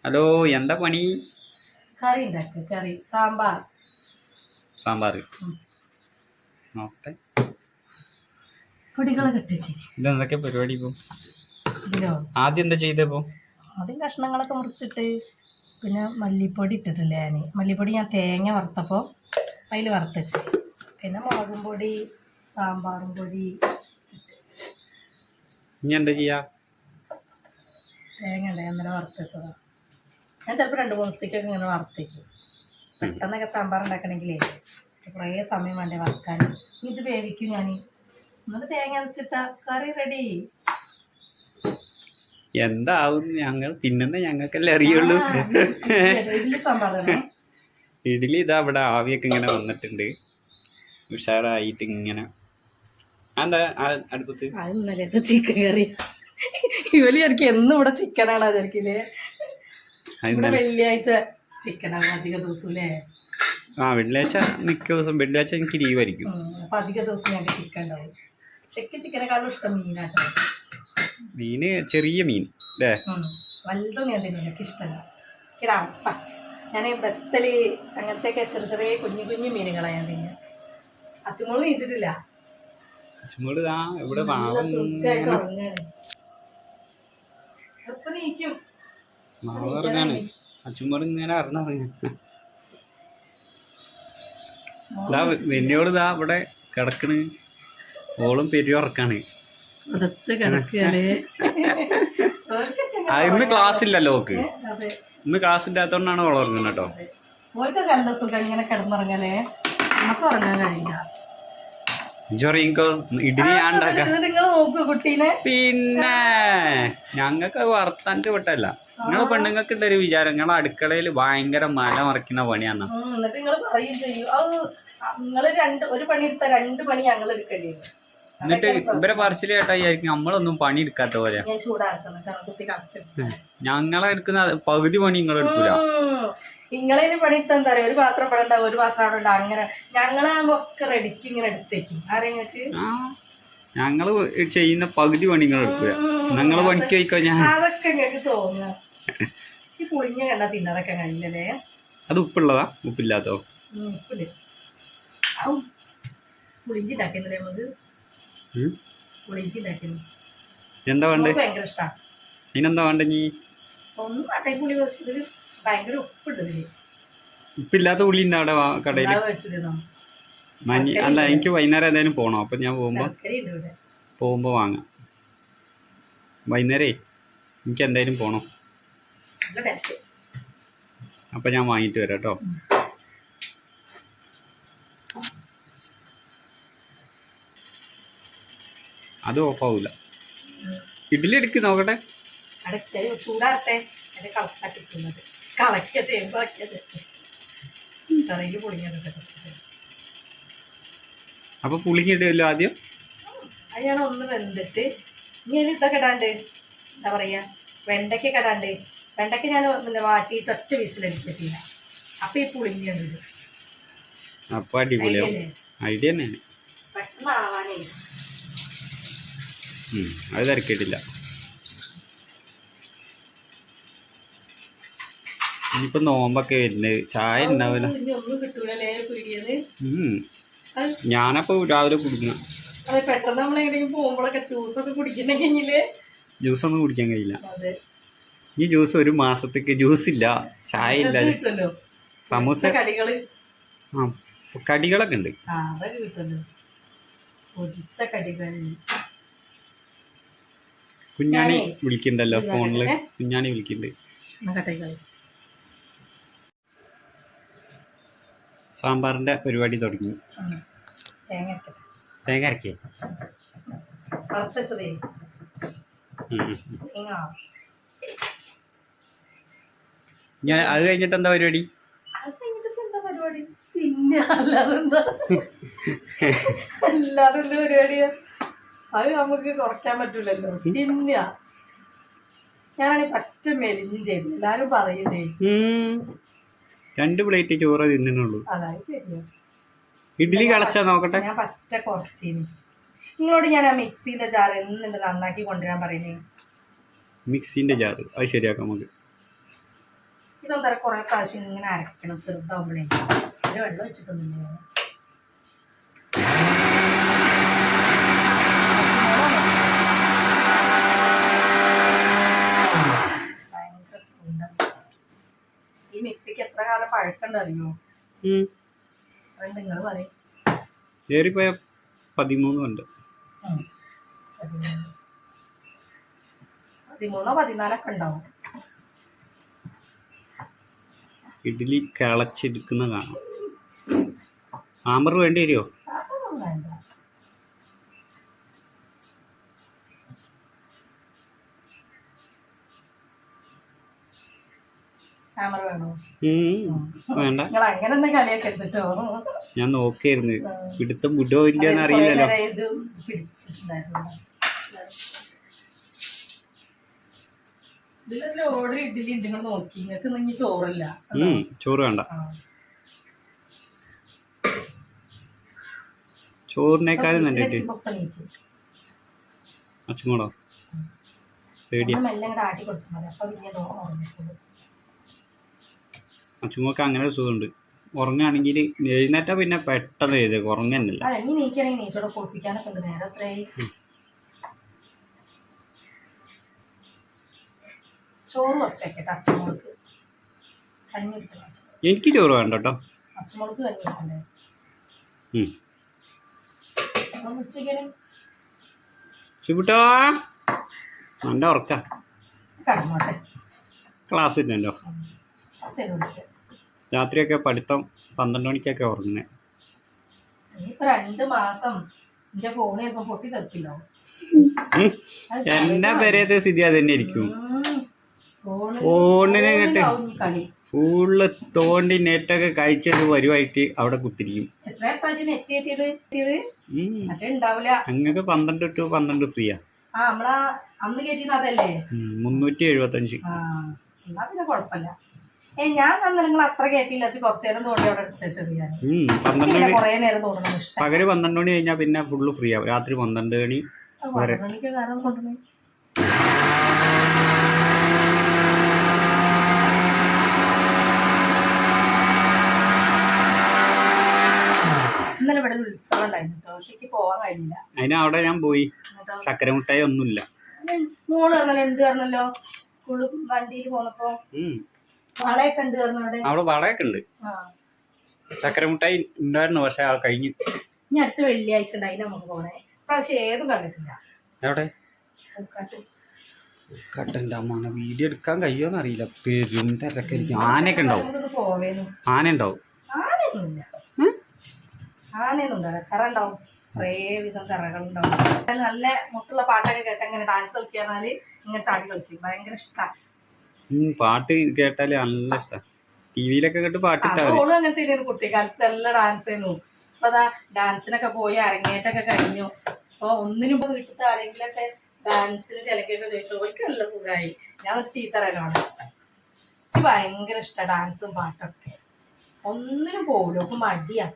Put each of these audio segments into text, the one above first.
Hello, എന്താ പണി? കറി ഉണ്ടാക്കുക. കറി സാമ്പാർ. സാമ്പാർ നോക്കട്ടെ. പൊടികളൊക്കെ ഇട്ടിച്ച് ഇതെന്തൊക്കെ പരിപാടി ഇപ്പോൾ? ഇതിലോ ആദ്യം എന്താ ചെയ്തപ്പോൾ? ആദ്യം കഷ്ണങ്ങളൊക്കെ മുറിച്ചിട്ട് പിന്നെ മല്ലിപ്പൊടി ഇട്ടിട്ടില്ല. മല്ലിപ്പൊടി ഞാൻ തേങ്ങ വറുത്തപ്പോൾ അതിൽ വറുത്തച്ച്, പിന്നെ മുളകും പൊടി, സാമ്പാറും പൊടി. ഇനി എന്താ ചെയ്യാ? തേങ്ങ ഉണ്ട്, അന്നേരം വറുത്തച്ചതാണ്. ഞാൻ ചിലപ്പോൾ 2-3 ദിവസത്തേക്കൊക്കെ ഇങ്ങനെ വറുത്തേക്കും. പെട്ടെന്നൊക്കെ സാമ്പാർ ഉണ്ടാക്കണമെങ്കിലേ കുറേ സമയം വേണ്ടേ വറുക്കാൻ. ഇത് വേവിക്കും ഞാൻ, എന്നിട്ട് തേങ്ങ അരച്ചിട്ടാ കറി റെഡി. എന്താവും ഞങ്ങൾ തിന്നുന്ന ഞങ്ങൾക്കല്ലേ അറിയുള്ളൂ. ഇഡ്ഡലി ഇതാ ഇവിടെ ആവിയൊക്കെ ഇങ്ങനെ വന്നിട്ടുണ്ട്, ഉഷാറായിട്ട് ഇങ്ങനെ. എന്താ അടുപ്പത്ത്? അത് ഇന്നലത്തെ ചിക്കൻ കറി. ഇവര് ശരിക്കും എന്നും ഇവിടെ ചിക്കനാണോ ശരിക്കില്ലേ? ഇവിടെ വെള്ളിയാഴ്ച ചിക്കനാണ് അധിക ദിവസം അല്ലേ? വെള്ളിയാഴ്ച മിക്ക ദിവസം. വെള്ളിയാഴ്ച എനിക്ക് ലീവായിരിക്കും. അപ്പൊ അധിക ദിവസം ഞങ്ങൾക്ക് ചിക്കൻ ഉണ്ടാവും. ശരിക്കും ചിക്കനെക്കാളും ഇഷ്ടം മീനാട്ടോ. മീന് ചെറിയ മീൻ അല്ലേ? വലുതും ഞാൻ തിന്നില്ല, എനിക്ക് ഇഷ്ടമല്ല. എനിക്കൊരപ്പ ഞാൻ ബത്തല് അങ്ങനത്തെയൊക്കെ ചെറിയ ചെറിയ കുഞ്ഞു കുഞ്ഞു മീനുകളാണ് ഞാൻ തിന്നുക. അച്ചുമോള് നീച്ചിട്ടില്ല. അച്ചുമോള് ഇവിടെ സുഖമായിട്ട് ഉറങ്ങാണ്. എപ്പ നീക്കും? മാവറങ്ങാണ്. അച്ചുമോള് ഇങ്ങനെ അറിഞ്ഞറിഞ്ഞ വെന്നോട് ഇവിടെ കിടക്കണ്. ഓളും പെരിയുറക്കാണ്. ഇന്ന് ക്ലാസ് ഇല്ലല്ലോ ഓക്ക്. ഇന്ന് ക്ലാസ് ഇല്ലാത്തോണ്ടാണ് ഓൾ ഉറങ്ങുന്നത് കേട്ടോ. ഓൾക്കൊക്കെ നല്ല സുഖം ഇങ്ങനെ കിടന്നുറങ്ങലേ, നമുക്ക് ഉറങ്ങാൻ കഴിയില്ല. ഇഡ്ഡലി ഞാൻ ഉണ്ടാക്കാം. നിങ്ങൾ നോക്കൂ കുട്ടീനെ. പിന്നെ ഞങ്ങൾക്ക് വറുത്താൻ്റെ വിട്ടല്ല. നിങ്ങളെ പെണ്ണുങ്ങൾക്ക് ഉണ്ടൊരു വിചാരം നിങ്ങളെ അടുക്കളയിൽ ഭയങ്കര മല മറിക്കുന്ന പണിയാണ്. എന്നിട്ട് നിങ്ങൾ പറയും ചെയ്യും, അത് നിങ്ങൾ ഒരു പണി എടുത്താൽ 2 പണി ഞങ്ങൾ എടുക്കേണ്ടി വരും. എന്നിട്ട് ഇവരെ പറച്ചിൽ കേട്ടായിരിക്കും നമ്മളൊന്നും പണി എടുക്കാത്ത പോലെ. ഞങ്ങളെ എടുക്കുന്ന പകുതി പണി നിങ്ങൾ എടുക്കൂല. നിങ്ങളതിന് പണി എടുത്താൽ എന്താ പറയുക, ഒരു പാത്രം ഇവിടെ ഉണ്ടാവും, ഒരു പാത്രം അവിടെ ഉണ്ടാവും. അങ്ങനെ ഞങ്ങളാകുമ്പോ ഒക്കെ റെഡിക്ക് ഇങ്ങനെ എടുത്തേക്കും. ആരെങ്ങൾക്ക് ഞങ്ങള് ചെയ്യുന്ന പകുതി പണി നിങ്ങൾ എടുക്കൂല. ഞങ്ങള് പണിക്ക് പോയിക്കോ. ഞാൻ അതൊക്കെ നിങ്ങൾക്ക് തോന്നുക. ഈ പൊളിഞ്ഞ കണ്ടാ തിന്നതൊക്കെ കഴിയില്ലേ? അത് ഉപ്പുള്ളതാ? ഉപ്പില്ലാത്തോ? ഉപ്പില്ല. പുളിഞ്ചി ഉണ്ടാക്കുന്നില്ലേ നമുക്ക്? പുളിഞ്ചി ഉണ്ടാക്കുന്നു. എന്താ വേണ്ടേ? ഭയങ്കര ഇഷ്ടമാണ്. അതിനെന്താ വേണ്ട? നീ ഒന്നും അട്ടയും പുളി കുറച്ചിട്ട് ഭയങ്കര ഉപ്പുണ്ട് ഇതില്. ഉപ്പില്ലാത്ത പുളി ഉണ്ട് അവിടെ കടയിൽ. അല്ല, എനിക്ക് വൈകുന്നേരം എന്തായാലും പോകണം. അപ്പം ഞാൻ പോകുമ്പോൾ വാങ്ങാം. വൈകുന്നേരേ എനിക്ക് എന്തായാലും പോകണം. അപ്പം ഞാൻ വാങ്ങിയിട്ട് വരാം കേട്ടോ. അത് ഓഫാവൂല. ഇഡ്ഡലി എടുക്ക് നോക്കട്ടെ. ചൂടാറട്ടെ. അപ്പൊ പുളിങ്ങിടുമല്ലോ ആദ്യം. അത് ഞാൻ ഒന്ന് വെന്തിട്ട് ഇനി ഇതൊക്കെ ഇടാണ്ട്, എന്താ പറയാ, വെണ്ടയ്ക്ക ഇടാണ്ട്. വെണ്ടയ്ക്ക ഞാൻ വാട്ടിയിട്ട് ഒറ്റ വിസിലടിക്കുക ചെയ്യാം. അപ്പൊ ഈ പുളിങ്ങിയുണ്ട്. അപ്പൊ അടിപൊളിയാവും. ഐഡിയ തന്നെ. പെട്ടെന്ന് ആവാനേ. അത് തിരക്കിയിട്ടില്ല. ഇനിയിപ്പോ നോമ്പൊക്കെ വരുന്നത്, ചായ ഉണ്ടാവില്ല. ഞാനപ്പോ രാവിലെ കുടിക്കണം. പെട്ടെന്ന് നമ്മൾ എവിടെയെങ്കിലും പോകുമ്പോഴൊക്കെ ജ്യൂസൊക്കെ കുടിക്കണമെങ്കിൽ ജ്യൂസൊന്നും കുടിക്കാൻ കഴിയില്ല. ഈ ജ്യൂസ് 1 മാസത്തേക്ക് ജ്യൂസ് ഇല്ല, ചായ ഇല്ല. സമൂസ കടികളൊക്കെ ഉണ്ട്. കുഞ്ഞാണി വിളിക്കണ്ടല്ലോ ഫോണില്. കുഞ്ഞാണി വിളിക്കുന്നുണ്ട്. സാമ്പാറിന്റെ പരിപാടി തുടങ്ങി. തേങ്ങ അരക്കേ? ഞാൻ അത് കഴിഞ്ഞിട്ട് എന്താ പരിപാടി? അല്ലാതെ എന്ത് പരിപാടിയാ? അത് നമുക്ക് കുറയ്ക്കാൻ പറ്റൂലല്ലോ. തിന്ന ഞാനാണെ പറ്റ മെലിഞ്ഞും ചെയ്തു. എല്ലാരും പറയണ്ടേ 2 പ്ലേറ്റ് ചോറ് തിന്നുള്ളൂ. അതായത് ശരിയാ. ഇഡ്ഡലി കളച്ചാ നോക്കട്ടെ. ഞാൻ പറ്റ കുറച്ചേന്. നിങ്ങളോട് ഞാൻ ആ മിക്സിന്റെ ജാർ എന്നിട്ട് നന്നാക്കി കൊണ്ടുവരാൻ പറയുന്നേ. മിക്സിന്റെ ജാർ അത് ശരിയാക്കാം നമുക്ക്. ഇത് എന്താ കുറെ പ്രാവശ്യം ഇങ്ങനെ അരക്കണം ചെറുതാവുമ്പോഴേ ഒരു വെള്ളം വെച്ചിട്ടൊന്നുമില്ല ഭയങ്കര സ്പൂണ്ടാണ്. ഈ മിക്സിക്ക് എത്ര കാലം പഴക്കണ്ട അറിയോ? നിങ്ങൾ പറയും 13 ഉണ്ട്. 13 14 ഉണ്ടാവും. ഇഡ്ഡലി കിളച്ചെടുക്കുന്ന കാണാം. ആമ്പർ വേണ്ടി വരുമോ? അതൊന്നും വേണ്ട. ക്യാമറ വേണോ? വേണ്ട. നിങ്ങൾ അങ്ങനെ ഒന്ന് കളിയൊക്കെ എടുത്തിട്ടോ. ഞാൻ നോക്കിയായിരുന്നു പിടുത്തം വിടോ ഇല്ലെന്ന് അറിയില്ലല്ലോ. ഇത് പിടിച്ചിട്ടുണ്ടായിരുന്നു. ഇതിലൊരു ഓർഡർ ഇഡ്ഡലി ഉണ്ട്, നിങ്ങൾ നോക്കി. നിങ്ങൾക്ക് ഇനി ചോറില്ല. ചോറ് വേണ്ട. ചോറിനേക്കാളും നല്ലത് അച്ചുകൂടോ പേടിയാ. അച്ചുമൊക്കെ അങ്ങനെ ഒരു സുഖമുണ്ട്. ഉറങ്ങാണെങ്കിൽ എഴുന്നേറ്റാ പിന്നെ പെട്ടെന്ന് എഴുതി ഉറങ്ങന്നില്ല. എനിക്ക് ചോറ് വേണ്ട കേട്ടോ. ശിബുട്ടോ നല്ല ഉറക്ക. ക്ലാസ് ഇല്ലല്ലോ. രാത്രിയൊക്കെ പഠിത്തം 12 മണിക്കൊക്കെ ഉറങ്ങുന്നേ. 2 മാസം എന്റെ ഫോണ് ചിലപ്പോ പൊട്ടി തെറിക്കില്ലോ. എന്നാ പെരയത്തെ സ്ഥിതി അത് തന്നെ ആയിരിക്കും. ഫോണിനെ കേട്ട് ഫുള്ള് തോണ്ടി നെറ്റൊക്കെ കഴിച്ചത് വരുമായിട്ട് അവിടെ കുത്തിരിക്കും. അങ്ങക്ക് 12 to 12 ഫ്രീയാ. 375. ഞാൻ നിങ്ങൾ അത്ര കേട്ടില്ല. കുറച്ചു നേരം തോണ്ടി അവിടെ എടുത്തത്. പകല് 12 മണി കഴിഞ്ഞാൽ പിന്നെ ഫുള്ള് ഫ്രീ ആവും. രാത്രി 12 മണി വരെ. ഇന്നലെ ഇവിടെ ഒരു ഉത്സവം ഉണ്ടായിരുന്നു. പക്ഷേക്ക് പോവാൻ കഴിഞ്ഞില്ല. അതിന് അവിടെ ഞാൻ പോയി. ചക്കര മുട്ടായി ഒന്നുമില്ല. മോള് പറഞ്ഞല്ലോ ഉണ്ട് പറഞ്ഞല്ലോ സ്കൂള് വണ്ടിയിൽ പോന്നപ്പോ. വളയൊക്കെ ഉണ്ട് പറഞ്ഞു അവിടെ. അവിടെ വളയൊക്കെ ഉണ്ട്. ചക്കര മുട്ടായി ഉണ്ടായിരുന്നു, പക്ഷെ ആ കഴിഞ്ഞു. ഇനി അടുത്ത വെള്ളിയാഴ്ച ഉണ്ടായി നമുക്ക് പോണേ. പക്ഷെ ഏതും കണ്ടിട്ടില്ല. എവിടെ കട്ടൻ്റെ അമ്മാണ് വീഡിയോ എടുക്കാൻ കഴിയുമോന്ന് അറിയില്ല. പെരും തിരക്കെ ഇരിക്കും. ആനയൊക്കെ ഉണ്ടാവും. ആന ഉണ്ടാവും. ആനയൊന്നുമില്ല. ആനയൊന്നും ഉണ്ടാവില്ല. കറ ഉണ്ടാവും. കുറേ വിധം കറകളുണ്ടാവും. നല്ല മുട്ടുള്ള പാട്ടൊക്കെ കേട്ട് ഇങ്ങനെ ഡാൻസ് കളിക്കാന്നാല് ഇങ്ങനെ ചാടി കളിക്കും. ഭയങ്കര ഇഷ്ടമാണ്. പാട്ട് കേട്ടാല് നല്ല ഇഷ്ടമാണ്. ടിവിയിലൊക്കെ കേട്ട് പാട്ടിട്ടാ. ഓളും അങ്ങനത്തെ ഇല്ലായിരുന്നു കുട്ടിക്കാലത്ത്. നല്ല ഡാൻസ് ആയിരുന്നു. ഇപ്പൊ അതാ ഡാൻസിനൊക്കെ പോയി അരങ്ങേറ്റൊക്കെ കഴിഞ്ഞു. അപ്പൊ ഒന്നിനും ഇപ്പൊ വീട്ടിൽ ആരെങ്കിലൊക്കെ ഡാൻസിന് ചിലക്കൊക്കെ ചോദിച്ചു. ഓൾക്ക് നല്ല സുഖമായി. ഞാൻ ഒരു ചീത്തറയിലാണ്. എനിക്ക് ഭയങ്കര ഇഷ്ടമാണ് ഡാൻസും പാട്ടൊക്കെ. ഒന്നിനും പോകില്ല. ഒക്കെ മടിയാ.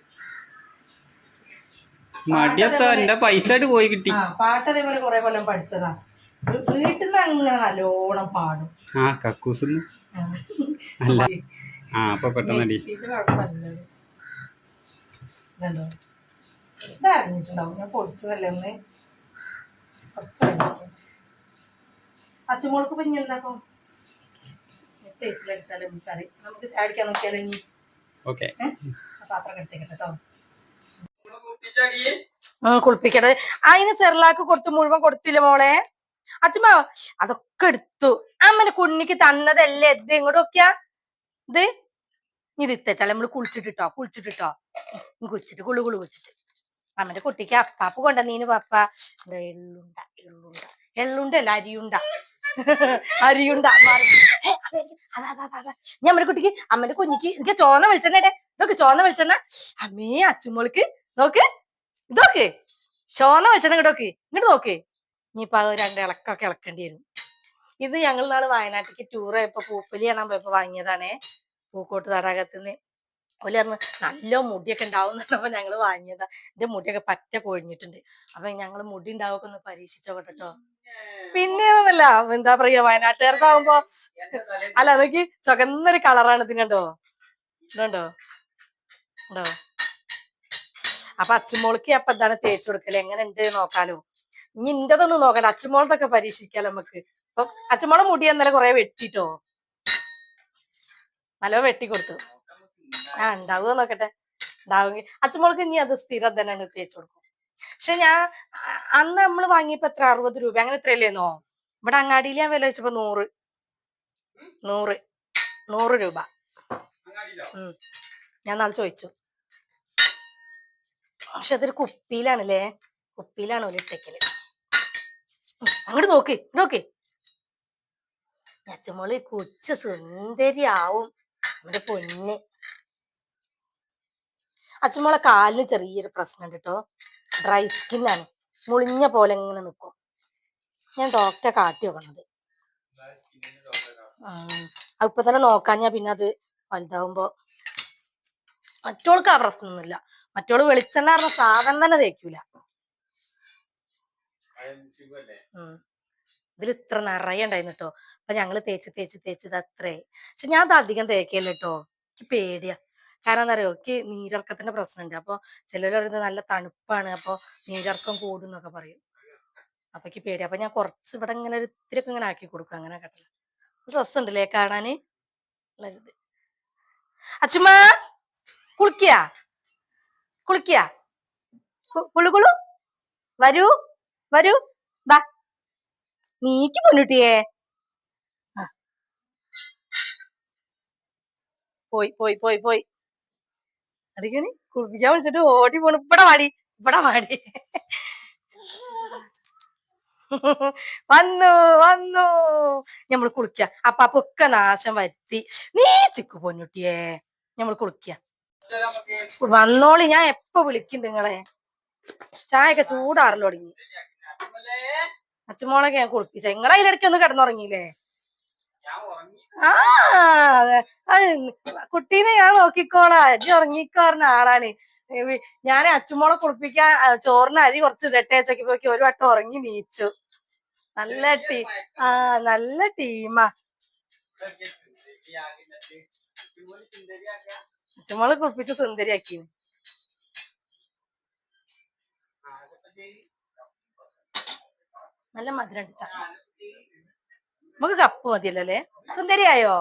എന്റെ പൈസ പോയി കിട്ടി. പാട്ട് അതേപോലെ കുറെ കൊല്ലം പഠിച്ചതാ. വീട്ടിൽ നിന്ന് അങ്ങനെ നല്ലോണം പാടും. കക്കൂസ് അല്ല. അപ്പൊ പെട്ടെന്ന് ഇതറിഞ്ഞിട്ടുണ്ടാവും. ഞാൻ പൊടിച്ചതല്ലേ ഒന്ന് കുറച്ച്. അച്ചുമോൾക്ക് ഇപ്പൊ ഇനി എന്താക്കും? ടേസ്റ്റിലടിച്ചാലും കറി നമുക്ക് ചാടിക്കാൻ നോക്കിയാലോ ഇനി. പാത്രം എടുത്തേക്കട്ടെ കേട്ടോ. കുളിപ്പിക്കട്ടെ. അതിന് സെർലാക്ക് കൊടുത്തു മുഴുവൻ കൊടുത്തില്ല മോളെ. അച്ഛമ്മ അതൊക്കെ എടുത്തു. അമ്മന്റെ കുഞ്ഞിക്ക് തന്നതല്ലേ ഇത്. ഇങ്ങോട്ടൊക്കെയാ ഇത്. ഇത് ഇത്തച്ചാൽ നമ്മള് കുളിച്ചിട്ടിട്ടോ കുളിച്ചിട്ട് കുളു കുളിച്ചിട്ട് അമ്മന്റെ കുട്ടിക്ക് അപ്പാപ്പ് കൊണ്ടുവന്നീന്. പപ്പ എള്ളുണ്ടല്ല അരിയുണ്ട ഞമ്മടെ കുട്ടിക്ക് അമ്മന്റെ കുഞ്ഞിക്ക് എനിക്ക് ചോന്ന വെളിച്ചെണ്ണേ. ഇതൊക്കെ ചോന്ന വെളിച്ചെണ്ണ. അമ്മേ അച്ചുമോൾക്ക് നോക്ക്. ഇതൊക്കെ ചോന്ന വെളിച്ചെണ്ണ. ഇങ്ങോട്ട് നോക്ക്. ഇനിയിപ്പൊ 2 ഇളക്കൊക്കെ ഇളക്കേണ്ടി വരും. ഇത് ഞങ്ങൾ നാളെ വയനാട്ടിലേക്ക് ടൂർ പോയപ്പോ പൂപ്പലി കാണാൻ പോയപ്പോ വാങ്ങിയതാണേ. പൂക്കോട്ട് തടാകത്തുനിന്ന്. ഓല് പറഞ്ഞ് നല്ല മുടിയൊക്കെ ഉണ്ടാവും പറഞ്ഞപ്പോ ഞങ്ങള് വാങ്ങിയതാ. എന്റെ മുടിയൊക്കെ പറ്റ കൊഴിഞ്ഞിട്ടുണ്ട്. അപ്പൊ ഞങ്ങള് മുടി ഉണ്ടാവൊക്കെ ഒന്ന് പരീക്ഷിച്ചോട്ടെ കേട്ടോ. പിന്നെ ഒന്നല്ല എന്താ പറയാ വയനാട്ടുകാർക്കാവുമ്പോ അല്ല അതൊക്കെ ചുവന്നൊരു കളറാണ് ഇതിനുണ്ടോ ഇതുണ്ടോ ഉണ്ടോ അപ്പൊ അച്ചുമോൾക്ക് അപ്പൊ എന്താണ് തേച്ച് കൊടുക്കല് എങ്ങനെ ഉണ്ട് നോക്കാലോ ഇനി ഇന്റതൊന്നും നോക്കണ്ട അച്ചുമോളതൊക്കെ പരീക്ഷിക്കാലോ നമുക്ക് അപ്പൊ അച്ചുമോളെ മുടി എന്നാലും കൊറേ വെട്ടിട്ടോ നല്ലോ വെട്ടിക്കൊടുത്തു ഉണ്ടാവുക നോക്കട്ടെ ഉണ്ടാവുമെങ്കിൽ അച്ചുമോൾക്ക് ഇനി അത് സ്ഥിരം തന്നെയാണ് തേച്ച് കൊടുക്കും പക്ഷെ ഞാൻ അന്ന് നമ്മള് വാങ്ങിയപ്പോ എത്ര 60 രൂപ അങ്ങനെ എത്രയല്ലേന്നോ ഇവിടെ അങ്ങാടിയിൽ ഞാൻ വില വെച്ചപ്പോ 100 100 100 രൂപ ഞാൻ നാളെ ചോദിച്ചു പക്ഷെ അതൊരു കുപ്പിയിലാണല്ലേ കുപ്പിയിലാണ് ഓല് ഇട്ടേക്കല് അങ്ങോട്ട് നോക്ക് നോക്ക് അച്ചുമോള് കൊച്ചു സുന്ദരിയാവും നമ്മുടെ പൊന്ന് അച്ചുമോളെ കാലിന് ചെറിയൊരു പ്രശ്നം ഉണ്ട് കേട്ടോ ഡ്രൈ സ്കിന്നാണ് മുളിഞ്ഞ പോലെ ഇങ്ങനെ നിൽക്കും ഞാൻ ഡോക്ടറെ കാട്ടി വെക്കണത് ഇപ്പൊ തന്നെ നോക്കാൻ പിന്നെ അത് വലുതാവുമ്പോ മറ്റോൾക്ക് ആ പ്രശ്നമൊന്നുമില്ല മറ്റോള് വെളിച്ചെണ്ണ പറഞ്ഞ സാധനം തന്നെ തേക്കൂല ഇതിൽ ഇത്ര നിറയെ ഉണ്ടായിരുന്നു കേട്ടോ അപ്പൊ ഞങ്ങള് തേച്ച് തേച്ച് തേച്ചത് അത്രേ പക്ഷെ ഞാൻ അത് അധികം തേക്കല്ല കേട്ടോ എനിക്ക് പേടിയാ കാരണം എന്താ പറയുക എനിക്ക് നീരിറക്കത്തിന്റെ പ്രശ്നമുണ്ട് അപ്പൊ ചിലർ പറയുന്നത് നല്ല തണുപ്പാണ് അപ്പൊ നീരിറക്കം കൂടും എന്നൊക്കെ പറയും അപ്പൊ എനിക്ക് പേടി അപ്പൊ ഞാൻ കുറച്ച് ഇവിടെ ഇങ്ങനെ ഒരു ഇത്തിരി ഇങ്ങനെ ആക്കി കൊടുക്കും അങ്ങനെ കേട്ടല്ലോ രസമുണ്ടല്ലേ കാണാന് നല്ലത് അച്ചുമ്മ കുളിക്കുക കുളിക്കുക കുളു കുളു വരൂ വരൂ ബാ നീക്ക് പൊന്നുട്ടിയേ പോയി പോയി പോയി പോയി അടിക്കണി കുളിപ്പിക്കാൻ വിളിച്ചിട്ട് ഓടി പോണു ഇവിടെ മാടി വന്നു വന്നു ഞമ്മള് കുളിക്ക അപ്പൊക്കെ നാശം വരുത്തി നീ ചിക്കു പൊന്നുട്ടിയേ ഞമ്മള് കുളിക്ക വന്നോളി ഞാൻ എപ്പ വിളിക്കും നിങ്ങളെ ചായയൊക്കെ ചൂടാറല്ലോ തുടങ്ങി അച്ഛമോളൊക്കെ ഞാൻ കുളിപ്പിച്ച നിങ്ങളെ അതിലിടയ്ക്ക് ഒന്ന് കിടന്നുറങ്ങിയില്ലേ ആ അതെ അത് കുട്ടീനെ ഞാൻ നോക്കിക്കോളാ അരി ഉറങ്ങിക്കോറിന ആളാണ് ഞാൻ അച്ചുമോളെ കുളിപ്പിക്കാൻ ചോറിന് അരി കുറച്ച് ഇടട്ടെ വെച്ചോക്കി ഒരു വട്ടം ഉറങ്ങി നീച്ചു നല്ല നല്ല ടീമാ അച്ചുമോളെ കുളിപ്പിച്ച് സുന്ദരിയാക്കി നല്ല മധുരം നമുക്ക് കപ്പ് മതിയല്ലോ അല്ലേ സുന്ദരിയായോ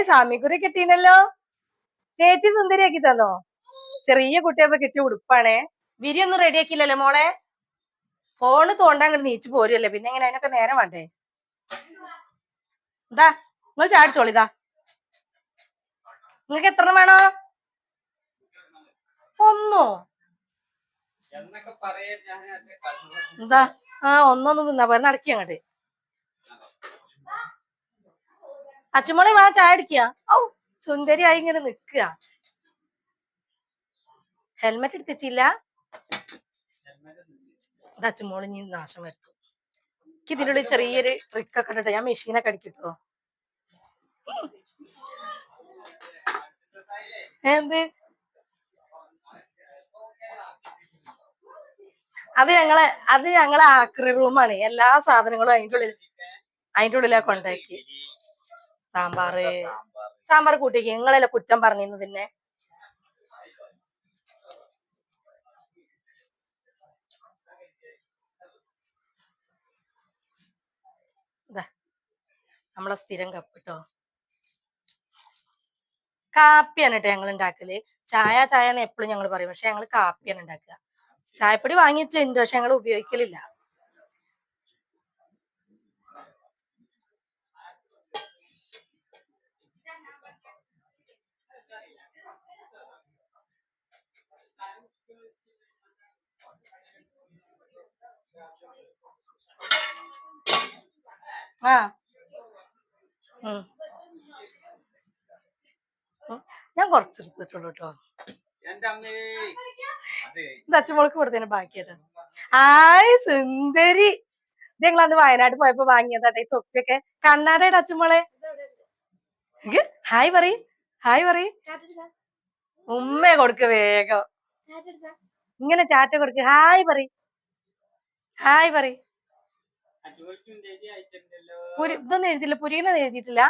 സാമിക്കുറി കിട്ടീനല്ലോ ചേച്ചി സുന്ദരിയാക്കി തന്നോ ചെറിയ കുട്ടിയപ്പോ കിട്ടിയ ഉടുപ്പാണേ വിരി ഒന്നും റെഡിയാക്കില്ലല്ലോ മോളെ ഫോണ് തോണ്ടാൻ അങ്ങോട്ട് നീച്ചു പോരുമല്ലേ പിന്നെ എങ്ങനെ അതിനൊക്കെ നേരം വേണ്ടേ ഇതാ നിങ്ങൾ ചാടിച്ചോളിതാ നിങ്ങൾക്ക് എത്ര വേണോ ഒന്നോ എന്താ ഒന്നൊന്നും തിന്നാ പോരെ നടക്കി അങ്ങോട്ട് അച്ചുമോളെ വാ ചായ അടിക്കുക സുന്ദരിയായി ഇങ്ങനെ നിക്കുക ഹെൽമെറ്റ് എടുത്തിച്ചില്ല അച്ചുമോള് ഇനി നാശം വരുത്തും എനിക്ക് ഇതിനുള്ളിൽ ചെറിയൊരു ട്രിക്കൊക്കെ ഇട്ടോ ഞാൻ മെഷീനൊക്കെ അടിക്കിട്ടോ എന്ത് അത് ഞങ്ങളെ ആക്രി റൂമാണ് എല്ലാ സാധനങ്ങളും അതിന്റെ ഉള്ളിലാ കൊണ്ടാക്കി സാമ്പാർ കൂട്ടിക്ക് നിങ്ങളെല്ലാം കുറ്റം പറഞ്ഞിരുന്നു പിന്നെ നമ്മളെ സ്ഥിരം കപ്പ് കേട്ടോ കാപ്പിയാണ് കേട്ടോ ഞങ്ങൾ ഉണ്ടാക്കല് ചായ എന്ന് എപ്പോഴും ഞങ്ങൾ പറയും പക്ഷെ ഞങ്ങൾ കാപ്പിയാണ് ഉണ്ടാക്കുക ചായപ്പൊടി വാങ്ങിച്ചിട്ടുണ്ട് പക്ഷെ ഞങ്ങൾ ഉപയോഗിക്കലില്ല ഞാൻ കുറച്ചെടുത്തിട്ടുള്ളൂ കേട്ടോ അച്ഛമോൾക്ക് കൊടുത്തതിന് ബാക്കിയായിട്ട് സുന്ദരി ഇത് ഞങ്ങൾ അന്ന് വയനാട് പോയപ്പോ വാങ്ങിയതാട്ടെ ഈ തൊപ്പിയൊക്കെ കണ്ണാടയുടെ അച്ഛമോളെ ഹായ് പറയ് ഉമ്മ കൊടുക്ക വേഗം ഇങ്ങനെ ടാറ്റ കൊടുക്ക ഹായ് പറയ് ഹായ് പറയ്. അച്ചുമോൾക്കും രതി ആയിട്ടുണ്ടല്ലോ. ഇതൊന്നും എഴുതിയില്ല, പുരീന്ന് എഴുതിയിട്ടില്ല.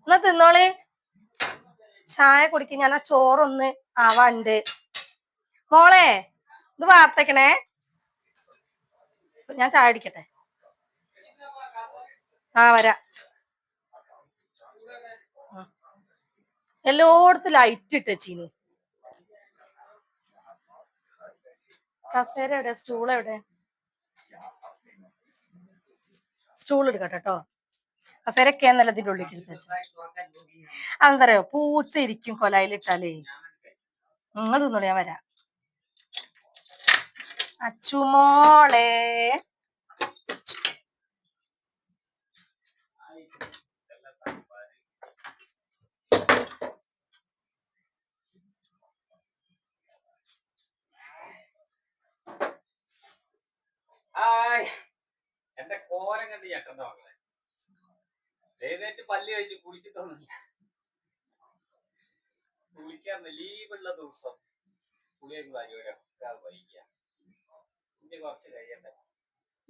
എന്നാ തിന്നോളി, ചായ കുടിക്കും. ഞാൻ ആ ചോറൊന്ന് ആവാണ്ട്. മോളെ ഇത് വാർത്തക്കണേ, ഞാൻ ചായ അടിക്കട്ടെ. ആ വരാ. എല്ലായിടത്തും ലൈറ്റ് ഇട്ടീന്. കസേര എവിടെ, സ്റ്റൂൾ എവിടെ? സ്റ്റൂൾ എടുക്കട്ടെ കേട്ടോ. കസേരയൊക്കെ എന്നല്ല ഇതിന്റെ ഉള്ളിൽ അതെന്താ പറയാ, പൂച്ച ഇരിക്കും കൊലയിലിട്ടാലേ. നിങ്ങൾ തിന്നോളൂ, ഞാൻ വരാം. അച്ചുമോളെ എന്റെ കോലം കണ്ട് ഞെട്ടണ്ട മക്കളെ. എഴുന്നേറ്റ് പല്ല് കഴിച്ച് കുളിച്ചിട്ടൊന്നുമില്ല. കുളിക്കാൻ ലീവുള്ള ദിവസം കുളിയൊക്കെ വൈകിയ കുറച്ച് കഴിയട്ടെ.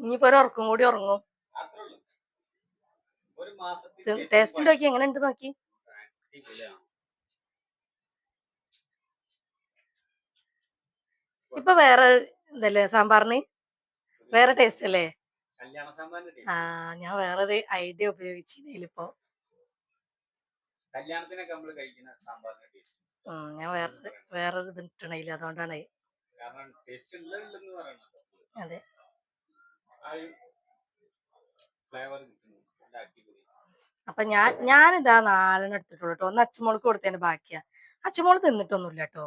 ഇനിയിപ്പോ ഒരു ഉറക്കും കൂടി ഉറങ്ങും. അത്രേ ഉള്ളൂ. ഒരു മാസത്തിൽ ടേസ്റ്റ് നോക്കി, എങ്ങനെ ഉണ്ട് നോക്കി. ഇപ്പൊ വേറെ ഇതല്ലേ സാമ്പാറിന്, വേറെ ടേസ്റ്റ് അല്ലേ? ആ, ഞാൻ വേറൊരു ഐഡിയ ഉപയോഗിച്ചിപ്പോ. കല്യാണത്തിനൊക്കെ നമ്മള് കഴിക്കുന്ന സാമ്പാറിന്റെ ടേസ്റ്റ്. ഞാൻ വേറൊരു ഇത് ഇട്ടണയില്ല, അതുകൊണ്ടാണ്. അതെ, അപ്പൊ ഞാനിതാ 4 എടുത്തിട്ടുള്ളൂ കേട്ടോ. ഒന്ന് അച്ചുമോൾക്ക് കൊടുത്തതിന്റെ ബാക്കിയാ. അച്ചുമോള് തിന്നിട്ടൊന്നുമില്ല കേട്ടോ.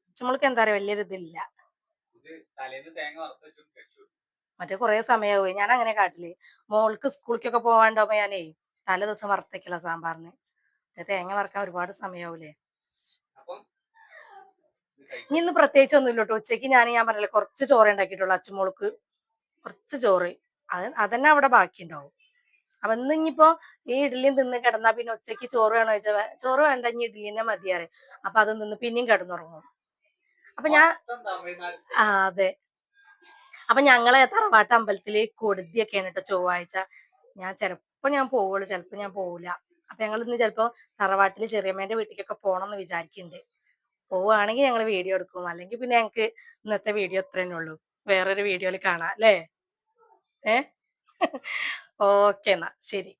അച്ചുമോൾക്ക് എന്താ പറയാ, വലിയൊരു ഇതില്ല. മറ്റേ കൊറേ സമയമാവുക. ഞാൻ അങ്ങനെ കാട്ടില്ലേ, മോൾക്ക് സ്കൂളിലേക്കൊക്കെ പോവാണ്ടാവുമ്പോ ഞാനേ തലേ ദിവസം വറുത്തേക്കില്ല സാമ്പാറിന്. തേങ്ങ വറക്കാൻ ഒരുപാട് സമയാവൂലേ. ഇന്ന് പ്രത്യേകിച്ച് ഒന്നുമില്ല കേട്ടോ. ഉച്ചക്ക് ഞാൻ പറഞ്ഞില്ലേ കുറച്ച് ചോറ് ഉണ്ടാക്കിയിട്ടുള്ളൂ. അച്ചുമോൾക്ക് കുറച്ച് ചോറ്, അതന്നെ അവിടെ ബാക്കി ഉണ്ടാവും. അപ്പൊ ഇന്ന് ഇനിയിപ്പോ ഈ ഇഡ്ഡലിയും തിന്ന് കിടന്നാ പിന്നെ ഉച്ചക്ക് ചോറ് വേണോ ചോദിച്ചാൽ ചോറ് വേണ്ട, ഇനി ഇഡ്ഡലി തന്നെ മതിയാറ്. അപ്പൊ അത് നിന്ന് പിന്നെയും കിടന്നുറങ്ങും. അപ്പൊ അതെ. അപ്പൊ ഞങ്ങളെ തറവാട്ട് അമ്പലത്തില് കൊടുതിയൊക്കെയാണ് കേട്ടോ ചൊവ്വാഴ്ച. ചിലപ്പോ ഞാൻ പോവുള്ളൂ, ചിലപ്പോ ഞാൻ പോവില്ല. അപ്പൊ ഞങ്ങൾ ഇന്ന് ചിലപ്പോ തറവാട്ടില് ചെറിയമ്മേന്റെ വീട്ടിലേക്കൊക്കെ പോണം എന്ന് വിചാരിക്കുന്നുണ്ട്. പോവുകയാണെങ്കിൽ ഞങ്ങൾ വീഡിയോ എടുക്കും, അല്ലെങ്കിൽ പിന്നെ ഞങ്ങക്ക് ഇന്നത്തെ വീഡിയോ ഇത്ര തന്നെ ഉള്ളൂ. വേറൊരു വീഡിയോയിൽ കാണാം അല്ലേ? ഓക്കെ എന്നാ ശരി.